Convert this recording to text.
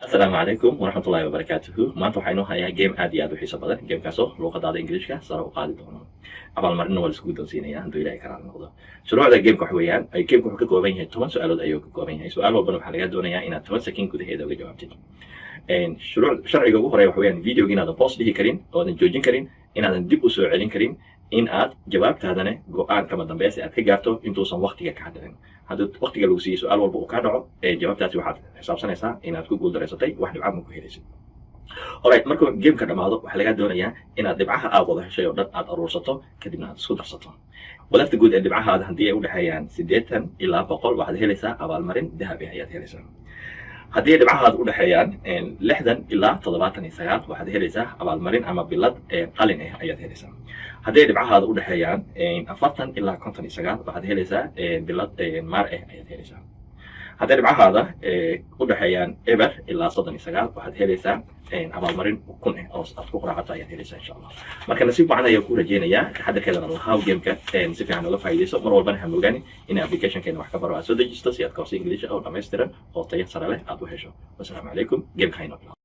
Asalaamu calaykum waraxmatullaahi wabarakaatuhu. Maanta waxaynu hayaa game aad iyo aad u xiiso badan. Gamekaasoo luuqadaada Ingiriiska sare u qaadi doono. Abaalmarina waa la isku doonsiinayaa hadduu ilaahay ka raali noqdo. Shuruucda gameka waxa weeyaan gameka wuxuu ka kooban yahay 10 su'aalood ayuu ka kooban yahay. Su'aal walbana waxaa laga doonayaa inaad 10 sekin gudaheeda uga jawaabtid. Sharciga ugu horeeya waxa weeyaan videoga inaadan pause dhihi karin oodan joojin karin, inaadan dib u soo celin karin, in aad jawaabtaadana go'aan kama dambaysi aad ka gaarto intuusan waqtiga ka dhicin. haddii waqtiga lagu siiyo su'aal walba uu ka dhaco jawaabtaasi waxaad xisaabsanaysaa inaad ku guuldareysatay wax dhibco ma ku helaysid. Alright, markuu gameka dhamaado waxaa laga doonayaa inaad dhibcaha aad wada heshay oo dhan aad aruursato kadibna aad isku darsato. Wadarta guud ee dhibcahaada haddii ay u dhexeeyaan 80 ilaa 100 waxaad helaysaa abaalmarin dahabi ayaad helaysaa. haddii dhibcahaada u dhexeeyaan 60 ilaa 79 waxaad helaysaa abaalmarin ama bilad qalin ah ayaad helaysaa. haddii dhibcahaada u dhexeeyaan 40 ilaa 59 waxaad helaysaa bilad maar ah ayaad helaysaa. haddii dhibcahaada u dhexeeyaan eber ilaa 39 waxaad helaysaa abaalmarin kun ah oo aad ku quraacata ayaad helaysaa insha Allah. marka nasiib wacan ayaan ku rajeynayaa taxadarkeedana lahaa gameka si fiican uga faa'iideyso. mar walbana ha moogaani in applicationkeena wax ka baro aad soo dejisto si aad koorsi English oo dhammaystiran oo tayo sare leh aad u hesho. Wassalaamu calaykum. Gameka hayno